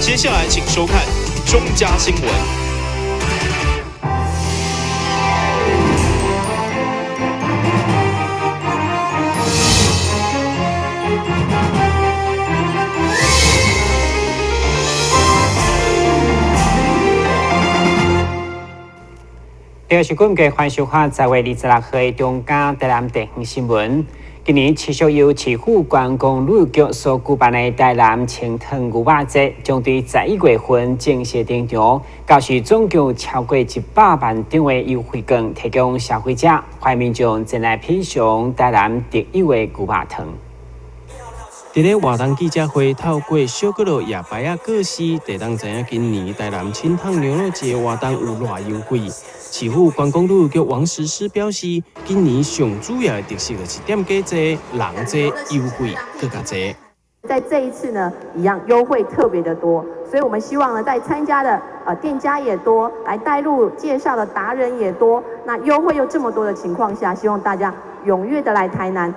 接下来请收看中嘉新闻。第二是国家欢收看10月26号的中嘉台南地方新闻。今年持续由市府观光旅游局所举办的台南青藤牛肉节，将于11月份正式登场。到时总共超过100万张的优惠券提供消费者，欢迎民众前来品尝台南特有的牛肉汤。伫咧活动记者会，透过小骨肉夜排各司，地当知影今年台南青藤牛肉节活动有偌优惠。市府观光旅游局王石狮表示，今年上主要的特色就是店家多、人多、优惠更加多。在这一次呢，一样优惠特别的多，所以我们希望呢，在参加的店家也多，来带路介绍的达人也多，那优惠又这么多的情况下，希望大家踊跃的来台南。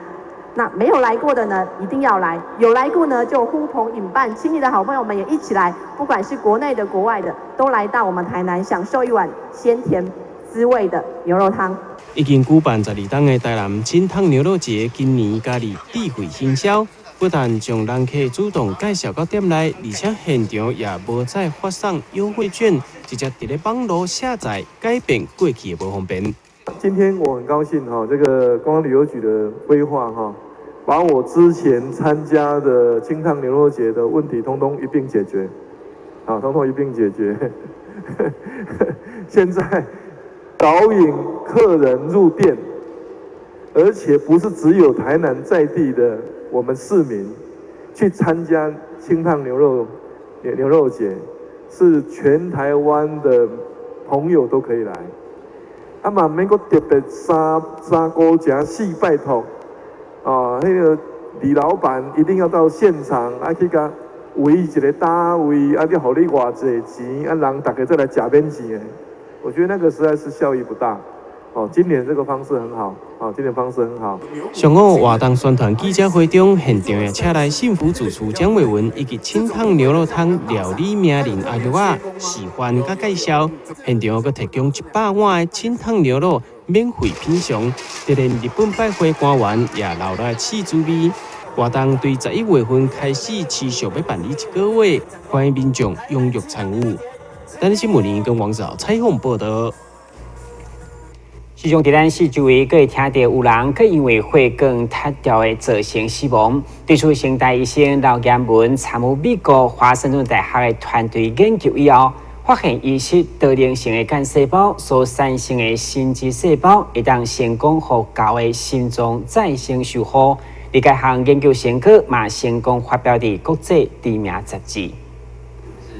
那没有来过的呢，一定要来；有来过呢，就呼朋引伴，请你的好朋友们也一起来，不管是国内的、国外的，都来到我们台南，享受一碗鲜甜滋味的牛肉汤。已经举办12档的台南青藤牛肉节，今年加入智慧行销，不但将人客主动介绍到店内，而且现场也无再发送优惠券，直接伫咧网络下载，改变过去的无方便。今天我很高兴这个观光旅游局的规划把我之前参加的青藤牛肉节的问题通通一并解决，通通一并解决。现在导引客人入店，而且不是只有台南在地的我们市民去参加青藤牛肉节，是全台湾的朋友都可以来。嘛免阁特别三姑吃4拜托，那个李老板一定要到现场，去甲围一个大位，你互你偌济钱，人大家再来吃免钱的。我觉得那个实在是效益不大。今年这个方式很好，今年方式很好。上午活动宣传记者会中，现场也请来幸福主厨蒋伟文以及青藤牛肉汤料理名人阿玉啊示范甲介绍。现场阁提供100碗的青藤牛肉免费品尝，就连日本拜会官员也留来试滋味。活动对11月份开始，持续要办理1个月，欢迎民众踊跃参与。台南新闻林跟王兆采访报道。其中，伫咱四周围，阁会听到有人阁因为血管塌掉而造成死亡。对此，现代医生刘彦文参与美国华盛顿大学的团队研究以后，发现医师多能性的干细胞所产生的心肌细胞，会当成功互高的心脏再生修复。而该项研究成果嘛成功发表伫国际知名杂志。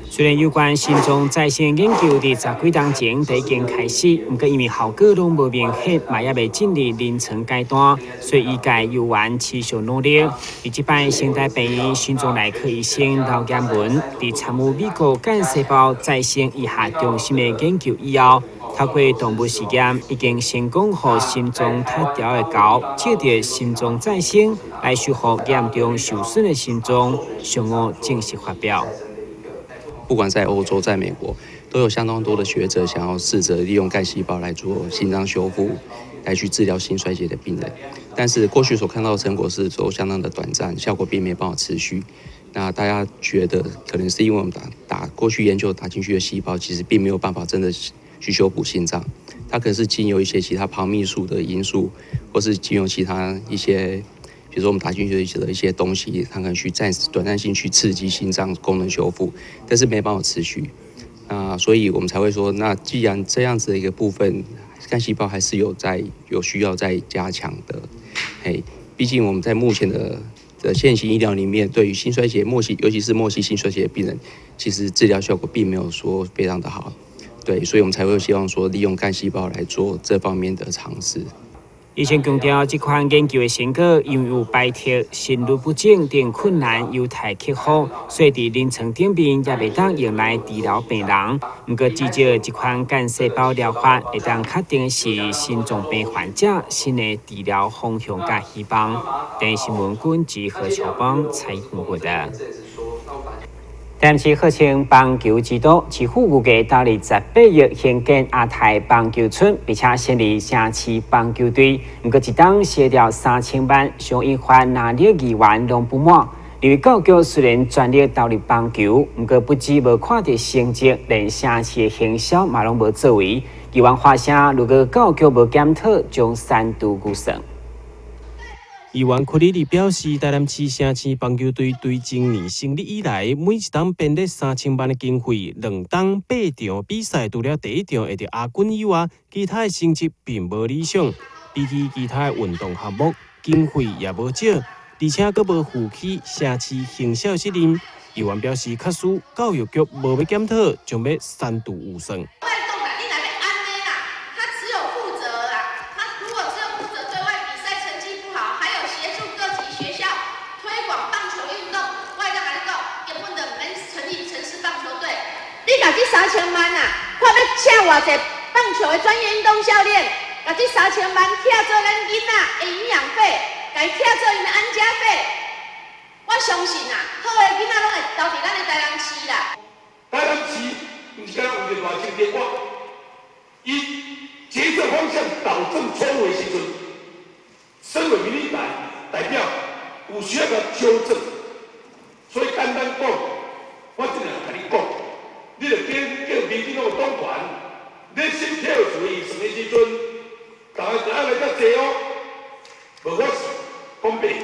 虽然有关心脏再生研究伫10几年前就已经开始，不过因为效果拢无明显，嘛也未进入临床阶段，所以医界有缘持续努力。而这摆现代病院心脏内科医生刘彦文伫参与美国干细胞再生医学中心的研究以后，透过动物实验，已经成功让心脏塌掉的狗借着心脏再生来修复严重受损的心脏，上午正式发表。不管在欧洲、在美国，都有相当多的学者想要试着利用干细胞来做心脏修复，来去治疗心衰竭的病人。但是过去所看到的成果是都相当的短暂，效果并没有办法持续。那大家觉得可能是因为我们过去研究打进去的细胞，其实并没有办法真的去修补心脏，它可能是经由一些其他旁泌素的因素，或是经由其他一些。比如说我们打进去的一些东西，它可能去短暂性去刺激心脏功能修复，但是没办法持续。所以我们才会说，那既然这样子的一个部分，干细胞还是有需要再加强的。毕竟我们在目前的现行医疗里面，对于心衰竭尤其是末期心衰竭的病人，其实治疗效果并没有说非常的好。对，所以我们才会希望说，利用干细胞来做这方面的尝试。医生强调，这款研究的成果因为有摆脱心律不整等困难有待克服，所以伫临床顶面也未当用来治疗病人。不过，至少这款干细胞疗法会当确定是心脏病患者新的治疗方向甲希望。电新闻军及何小邦采访报道。台南市贺青棒球指导市府预计到28日兴建亚太棒球村，并且成立城市棒球队。不过，一档协调3000万，上印花拿力议员拢不满。因为教育局虽然全力投入棒球，不过不止无看到成绩，连城市的行销嘛拢无作为。议员发声，如果教育局无检讨，将3度估算。议员柯里里表示，台南市城市棒球队对今年成立以来，每一档编列3000万的经费，2档8场比赛，除了第一场会得亚军以外，其他的成绩并无理想。比起其他的运动项目，经费也无少，而且佫无负起城市行销责任。议员表示，确实教育局无要检讨，将要3度预算。这3000万啊，看要请偌济棒球的专业运动教练，把这3000万拆做咱囡仔的营养费，来拆做因的安家费。我相信啊，好的囡仔拢会投伫咱的台南市啦。台南市不是敢有一个大政计划，以决策方向导正错误的时阵，身为民意代表，有需要甲纠正。所以简单讲，我只能甲你讲。你著叫民进党党团，你先跳出去什么时阵？大家就爱来较济哦。无我是公平，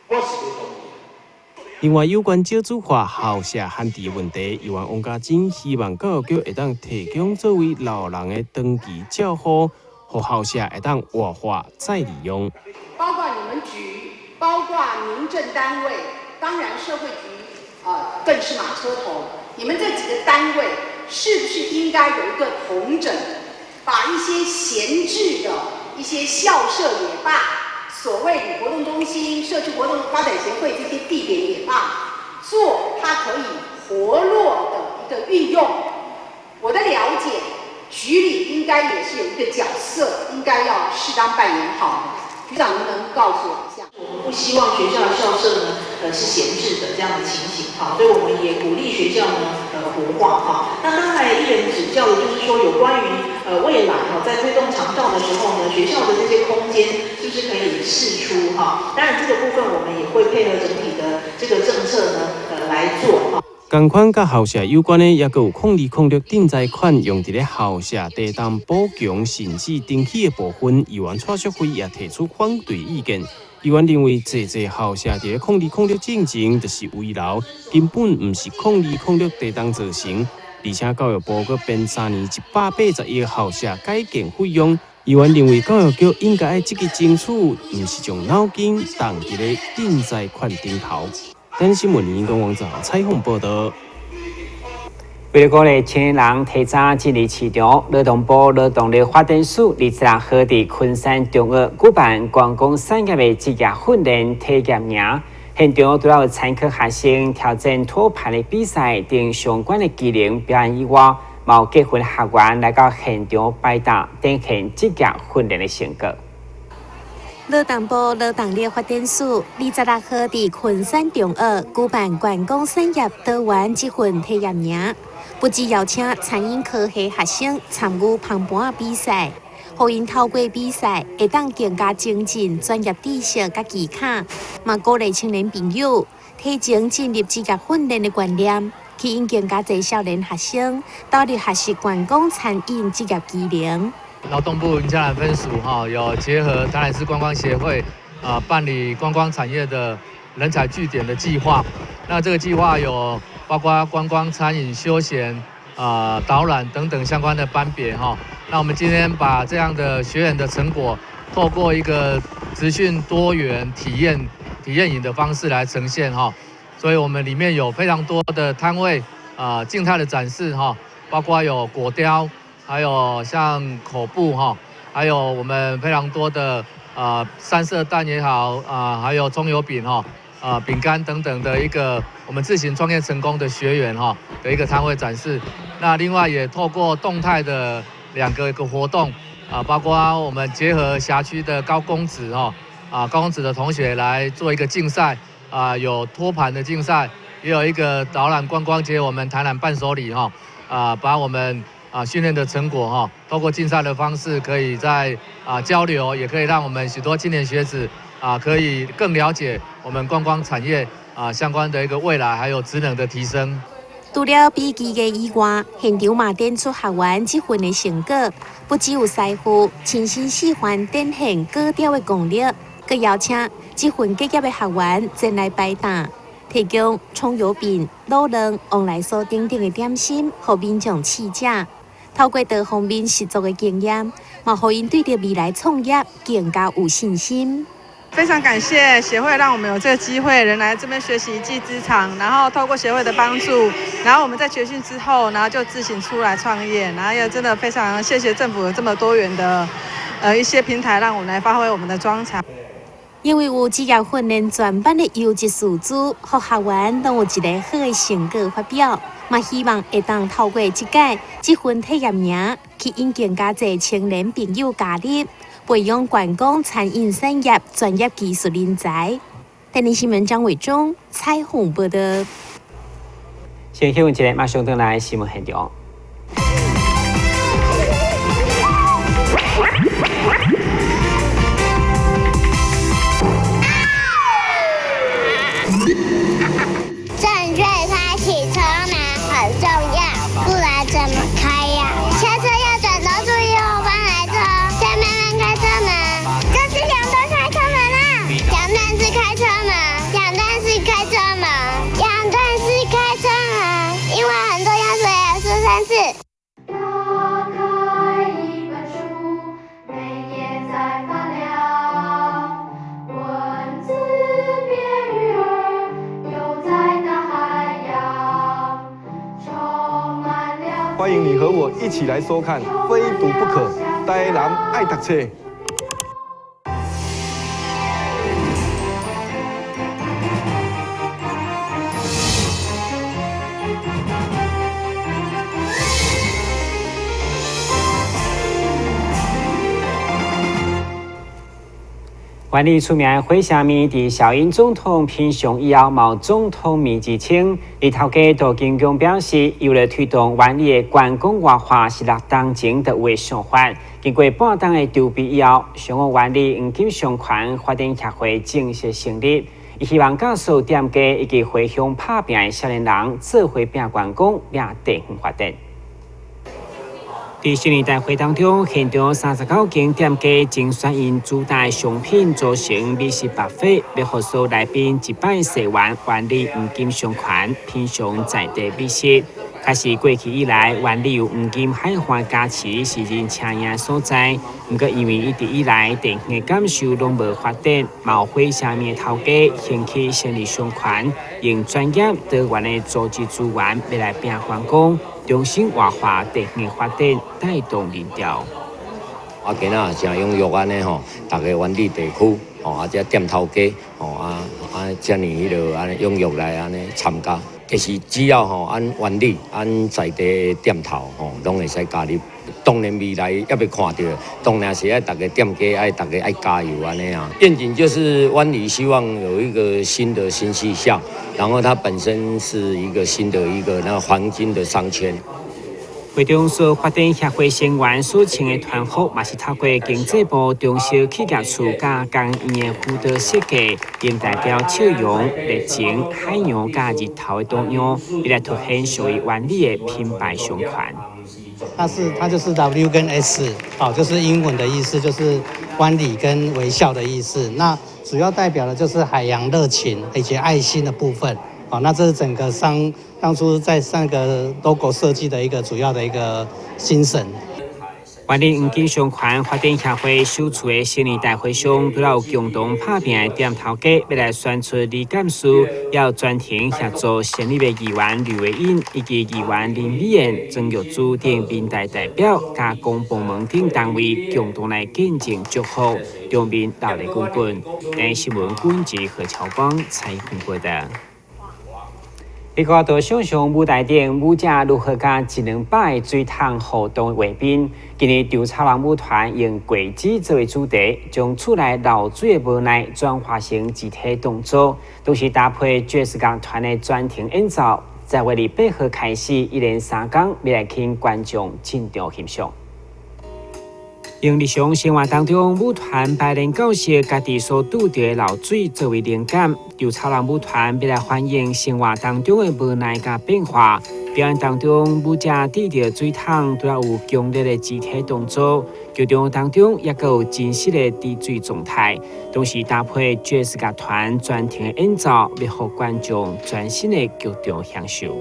我是无同意。另外，有关少子化校舍限制问题，议员王家珍希望教育局会当提供作为老人的长期照护，互校舍会当活化再利用。包括你们局，包括民政单位，当然社会局更是马车头。你们这几个单位是不是应该有一个统整，把一些闲置的一些校舍也罢，所谓的活动中心、社区活动发展协会这些地点也罢，做它可以活络的一个运用。我的了解，局里应该也是有一个角色，应该要适当扮演好的。局长能不能告诉我一下？我们不希望学校的校舍呢，是闲置的这样的情形，好，所以我们也鼓励学校呢，活化哈。那刚才一人指教的就是说，有关于未来哈，在推动长照的时候呢，学校的这些空间是不是可以释出哈？当然这个部分我们也会配合整体的这个政策呢，来做哈。同款甲校舍有关的，也有控制定财款用伫咧校舍地当补强甚至登记的部分，议员蔡淑惠也提出反对意见。议员认为，这校舍伫咧控制进程就是围绕，根本毋是控制地当造成，而且教育部阁编3年180亿的校舍改建费用。议员认为，教育局应该积极争取，毋是将脑筋放伫咧定财款顶头。台新闻联播网站采访报道。为了鼓励青年人提早进入市场，劳动部劳动力发展署20日合伫昆山中学举办观光产业的职业训练体验营，现场除了参考学生挑战托盘的比赛等相关的技能表演以外，有结婚学员来到现场摆档，展现职业训练的成果。劳动部劳动力发展署20日号伫昆山中学举办观光产业多元职训体验营，不止邀请餐饮科系学生参与旁盘的比赛，互因透过比赛会当更加精进专业知识甲技巧，嘛鼓励青年朋友提前进入职业训练的观念，吸引更加侪少年学生投入学习观光餐饮职业技能。劳动部营家分署有结合台南市观光协会办理观光产业的人才据点的计划。那这个计划有包括观光、餐饮、休闲、导览等等相关的班别那我们今天把这样的学员的成果，透过一个资讯多元体验营的方式来呈现所以我们里面有非常多的摊位静态的展示包括有果雕。还有像口布还有我们非常多的3色蛋也好还有葱油饼饼干等等的一个我们自行创业成功的学员的一个摊位展示。那另外也透过动态的2个活动包括我们结合辖区的高公职高公职的同学来做一个竞赛有托盘的竞赛，也有一个导览观光节，我们台南伴手礼把我们训练的成果透过竞赛的方式，可以在交流，也可以让我们许多青年学子可以更了解我们观光产业相关的一个未来，还有职能的提升。除了比技艺以外，现场嘛展出学员这份的成果，不只有师傅亲身示范展现各调的功力，更邀请这份结业的学员前来摆档，提供葱油饼、卤蛋、往来所等等的点心，予民众试食。透过多方面实作的经验，嘛，予因对着未来创业更加有信心。非常感谢协会让我们有这个机会，人来这边学习一技之长，然后透过协会的帮助，然后我们在学训之后，然后就自行出来创业，然后也真的非常谢谢政府有这么多元的一些平台，让我们来发挥我们的专长。因为有职业训练专班的优质师资，和学员都有一个好的成果发表，嘛希望会当透过这届这份体验营，去引更加侪青年朋友加入，培养观光餐饮产业专业技术人才。台南新闻张伟忠采访报道。先休息一下，马上回来新闻现场。正确开启车门很重要，不然怎么开呀？下车要转头注意后方来车，再慢慢开车门。这是两段开车门啦，两段是开车门，两段是开车门，两段是开车门，因为很多要说也说3次。打开一本书，每页在发亮，文字变鱼儿，游在大海洋，充满了。欢迎你和我一起来收看《非读不可》，台南爱读册。万里出名回虾米伫小英总统品尝以后，毛总统米之称，里头家杜金强表示，为了推动万里的观光活化是6当前的为想法。经过半当的筹备以后，上岸万里黄金商圈发展协会正式成立。伊希望告诉店家以及回乡打拼的少年人，做伙拼观光、拼地方发展。在新年大会当中，现场39间店家精选因主打商品组成美食buffet，要予所有来宾一摆食完万里黄金商圈，品尝在地美食。开始过去以来，万里有黄金海岸加持是人请赢所在。不过因为一直以来地方的感受拢无发展，毛会下面头家兴起成立商圈，用专业多元的组织资源要来拼观光。重新活化地方发展，带动人潮。今仔正踊跃安尼吼，逐个原地地区这店头家遮尼安尼踊跃来安尼参加。其实只要按原理、按在地店头拢会使加入。当然未来也要看到，当然是要大家店家大家加油安尼啊。愿景就是湾里希望有一个新的新气象，然后它本身是一个新的黄金的商圈。会中所发展协会成员所请的团伙，嘛是透过经济部中小企业处加工院的辅导设计，并代表笑容、热情、海洋加日头的多样，以来凸显属于湾里的品牌商圈。它就是 W 跟 S， 就是英文的意思，就是湾里跟微笑的意思。那主要代表的就是海洋热情以及爱心的部分。那这是整个当初在那个 logo 设计的一个主要的一个精神。万里黄金商圈发展协会首次的新年大会上，除了有共同打拼的店头家要来宣出理感书，也有专程协助成立的议员吕维英以及议员林美燕、曾玉珠等民代表加公部门等单位共同来见证祝福，两面闹得滚滚。台新闻管制何超邦采访报道。你看到想象舞台顶舞者如何甲100摆水桶互动画面。今年稻草人舞团用轨迹作为主题，将厝内漏水的无奈转化成集体动作，同时搭配爵士乐团的专题演奏，在月28号开始，一连3天，要来请观众进场欣赏。用日常生活当中，舞团排练教室家己所拄到的漏水作为灵感，稻草人舞团要来反映生活当中的无奈甲变化。表演当中，舞者滴着水桶，都要有强烈的肢体动作，剧场当中也有真实的滴水状态，同时搭配爵士乐团专题的演奏，要让观众全新的剧场享受。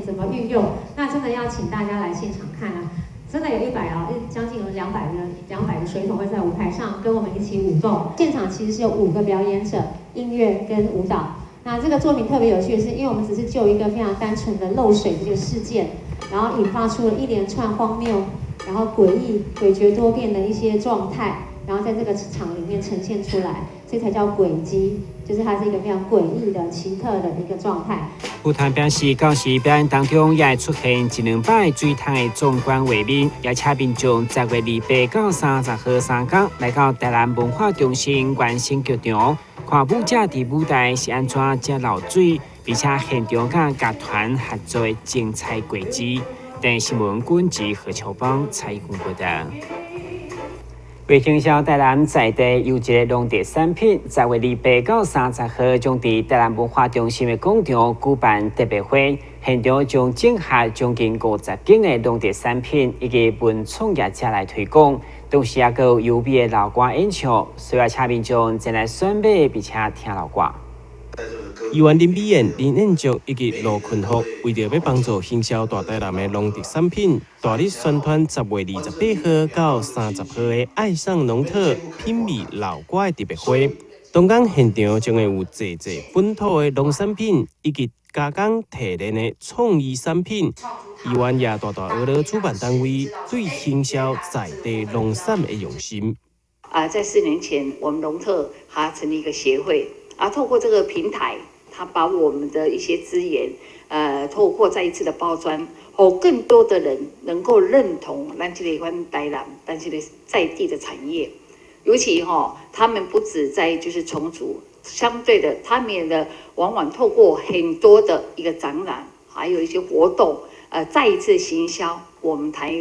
怎么运用？那真的要请大家来现场看啊！真的有100啊，将近有200个水桶会在舞台上跟我们一起舞动。现场其实是有5个表演者，音乐跟舞蹈。那这个作品特别有趣的是，因为我们只是就一个非常单纯的漏水的这个事件，然后引发出了一连串荒谬，然后诡异、诡谲多变的一些状态，然后在这个场里面呈现出来，这才叫轨迹。就是它是一个非常诡异的、奇特的一个状态。舞团表示，教室表演当中也会出现100摆水桶的壮观画面，邀请民众10月28到30号3天来到台南文化中心原生剧场，看舞者伫舞台是安怎接漏水，并且现场甲乐团合作的精彩轨迹。等新闻军及何秋邦采访报道。为营销台南在地优质的农特产品，10月28到30号将伫台南文化中心的广场举办特别会，现场将整合将近50件的农特产品以及文创业者来推广，同时也有优美的老歌演唱，需要请民众前来选买并且听老歌。议员林美燕、林彦竹以及罗坤福为着要帮助行销大台南的农特产品，大力宣传10月28号到30号的爱上农特品味老歌的特别会。当天现场将会有济本土的农产品以及加工提炼的创意产品。议员也大额了主办单位对行销在地农产的用心。在4年前，我们农特还成立一个协会。透过这个平台，它把我们的一些资源，透过再一次的包装，更多的人能够认同咱这个台南，但是在地的产业，尤其他们不止在就是重组，相对的，他们的往往透过很多的一个展览，还有一些活动，再一次行销我们台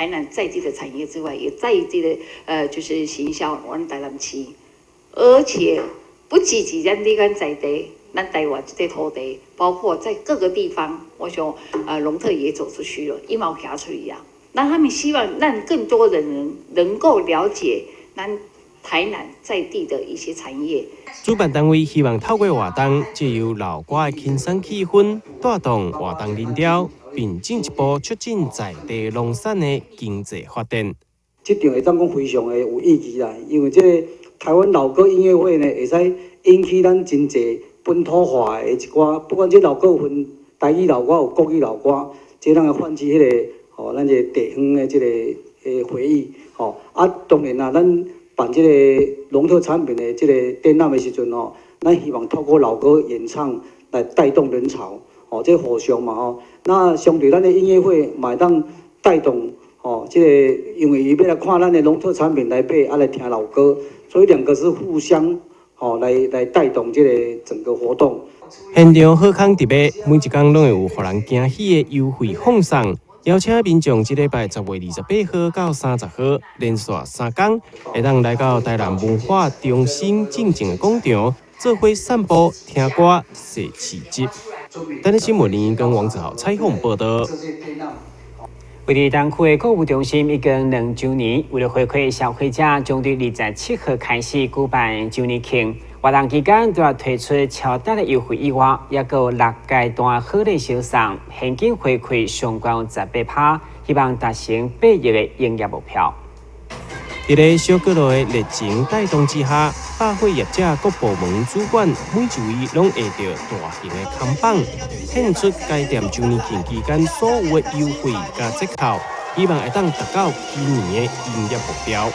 南在地的产业之外，也在地的就是行销我们台南市，而且。不只是咱地间在地，咱台湾这个土地，包括在各个地方，我想，农特也走出去了，一毛行出去呀。那他们希望让更多的人能够了解咱台南在地的一些产业。主办单位希望透过活动，借由老歌的轻松气氛，带动活动人潮，并进一步促进在地农产的经济发展。这场会当讲非常的有意义啦，因为这个台湾老歌音乐会呢，会使引起咱真侪本土化的一寡，不管这老歌分台语老歌有国语老歌，这咱会唤起迄个咱这地方的这个回忆当然啦，咱办这个农特产品的这个展览的时阵咱希望透过老歌演唱来带动人潮这互相嘛那相对咱的音乐会嘛会当带动。这个因为伊要来看咱的农特产品来买，来听老歌，所以2个是互相来带动这个整个活动。现场好康特别，每一天拢会有互人惊喜的优惠放送，邀请民众这礼拜10月28号到30号连续3天，会当来到台南文化中心正正的广场，做伙散步、听歌、摄市集。台南新闻林跟王子豪采访报道。位于东区的购物中心已经2周年，为了回馈消费者，将于27号开始举办周年庆。活动期间都要推出超大的优惠以外，也有6阶段好礼小送，现金回馈上悬18%，希望达成8亿的营业目标。在个小角落的热情带动之下，百货业者各部门主管每一位拢会到大型的扛棒，献出该店周年庆期间所有的优惠加折扣，希望会当达到今年的营业目标。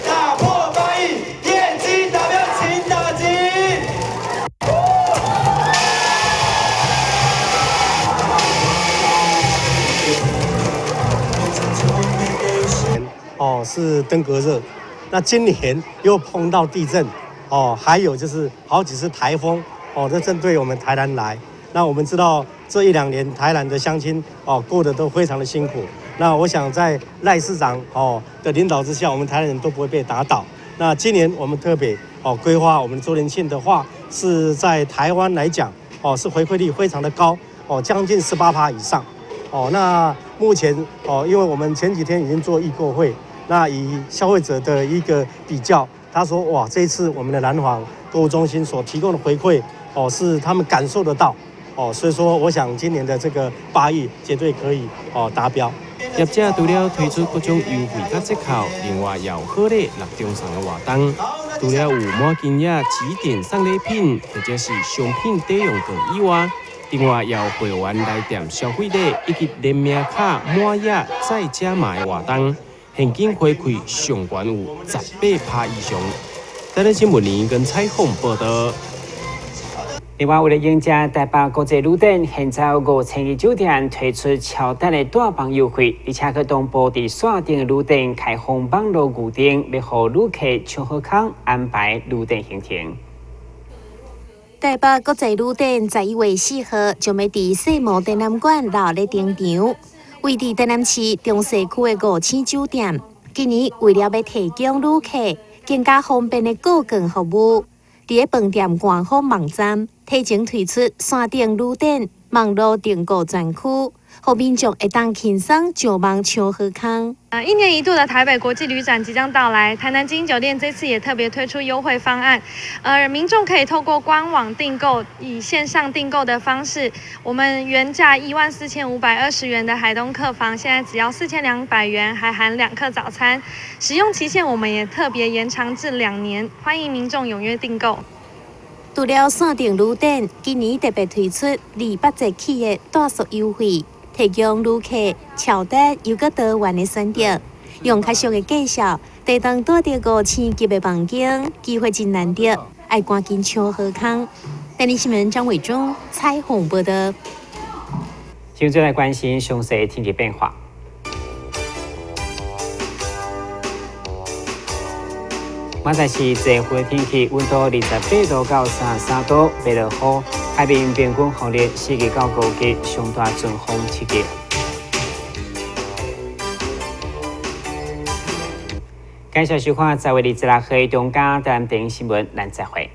打破防疫，业绩达标，请打击。是登革热，那今年又碰到地震，还有就是好几次台风，这针对我们台南来。那我们知道这1、2年台南的乡亲过得都非常的辛苦。那我想在赖市长的领导之下，我们台南人都不会被打倒。那今年我们特别规划我们周年庆的话，是在台湾来讲是回馈率非常的高将近18%以上那目前因为我们前几天已经做议购会。那以消费者的一个比较，他说哇，这一次我们的南华购物中心所提供的回馈是他们感受得到所以说我想今年的这个8亿绝对可以达标。业者除了推出各种优惠甲折扣，另外也有好礼6中送的活动，除了有满金额指定送礼品或者是商品抵用券以外，另外也有会员来店消费礼以及联名卡满额再加码的活动。现金回馈上悬有18%以上。台南新闻联跟采访报道。另外，为了迎接台北国际旅展，现在有5000酒店推出超大的大房优惠，而且去东部伫线顶的旅展开放网络预订，要互旅客抢好康安排旅展行程。台北国际旅展11月4號將要伫世貿展覽館熱烈登場。位伫台南市中西區的5000酒店，今年為了要提供旅客更加方便的購券服務，伫個飯店官方網站提前推出山頂旅展網絡訂購專區，讓民眾會當輕鬆上網搶好康。1年1度的台北国际旅展即将到来，台南金酒店这次也特别推出优惠方案，民众可以透过官网订购，以线上订购的方式，我们原价14520元的海东客房，现在只要4200元，还含2客早餐，使用期限我们也特别延长至2年，欢迎民众踊跃订购。除了山顶旅展，今年特别推出28节起的大促优惠。提供旅客超值又搁多元的选择，用较俗的介绍，地当住着5000级的房间，机会真难得，爱赶紧抢好康。台南新闻张伟忠采访报道。现在来关心详细的天气变化。马在是最热的天气，温度28度到33度，白落雨。海面平均风力4级到5级，上大阵风7级。感谢收看，在为你这拉黑中嘉台南电影新闻，咱再会。